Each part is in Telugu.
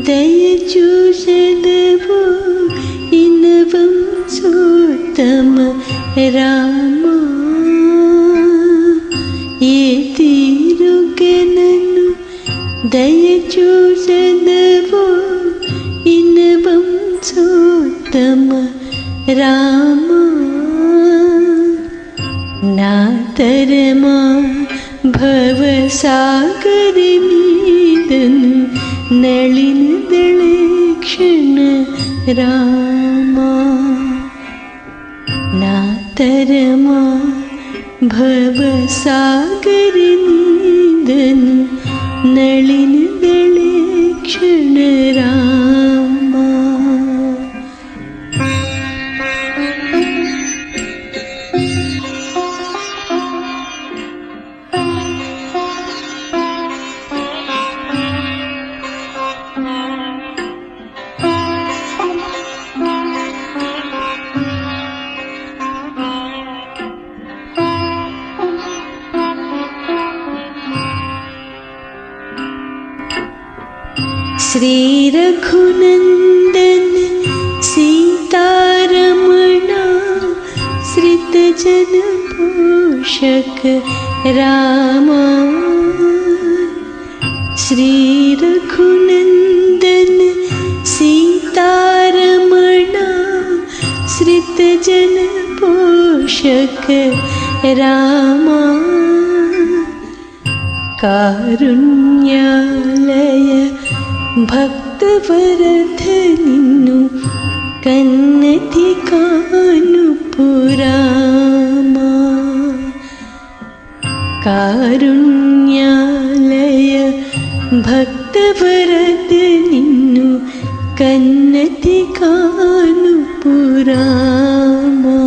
దయచూసెదవు ఇనవంశోత్తమ రామా. ఏ తీరుగనను దయచూసెదవు ఇనవంశోత్తమ రామా. నా తరమా భవసాగర మీదను నళినదళే క్షణ రామా. నా తరమా భవసాగర మీదను నళినదళే క్షణ రామా. श्री रघुनंदन सीतारमणा श्रितजन पोषक रामा. श्री रघुनंदन सीतारमणा श्रितजन पोषक रामा. कारुण्यालय భక్తవరధ నిన్ను కన్నతి కానుపురామా. కారుణ్యాలయ భక్తవరధ నిన్ను కన్నతి కానుపురామా.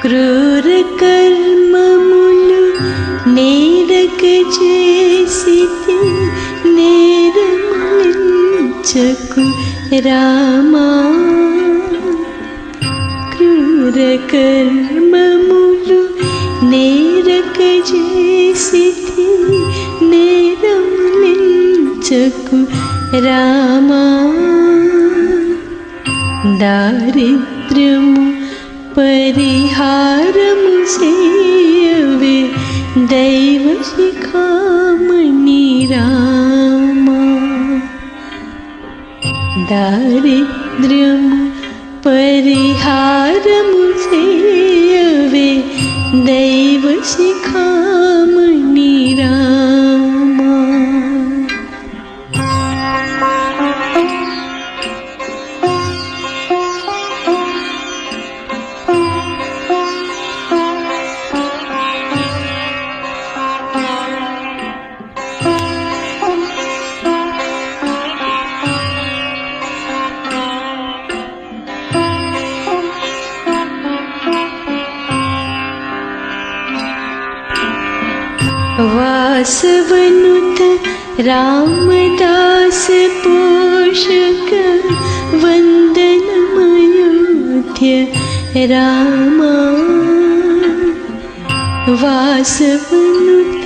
క్రూర కర్మములు నేరక చేసితి నేరములించకు రామా. క్రూర కర్మములు నేరక చేసితి నేరములించకు రామా. దారిద్ర్యము పరిహారము సేయవే దైవ శిఖామణి రామా. దారిద్ర్యము పరిహారము సేయవే దైవ శిఖామణి రామా. वासवनुत रामदास पोषक वंदनमयोध्य रामा. वासवनुत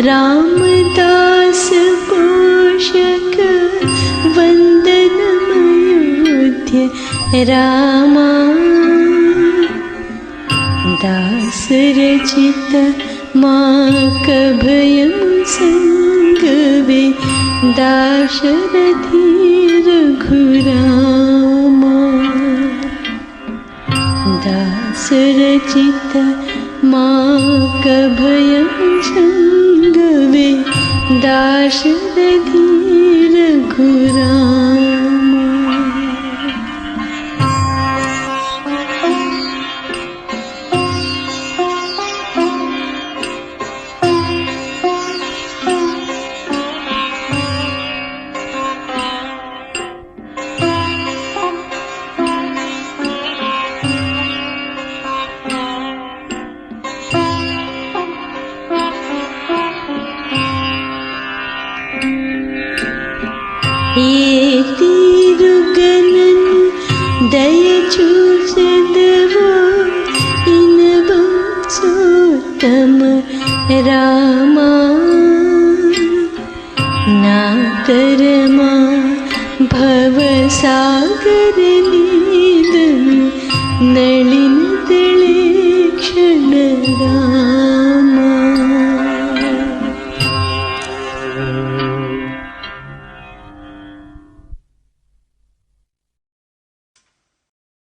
रामदास पोषक वंदनमयोध्य रामा. दास रचित माकभयं संगवे दाशरथी रघुरामा. दासरचित माकभयं संगवे दाशरथी रघुरामा. रामा नातरमा भवसागर नीदनु नलिन तेळे क्षण रामा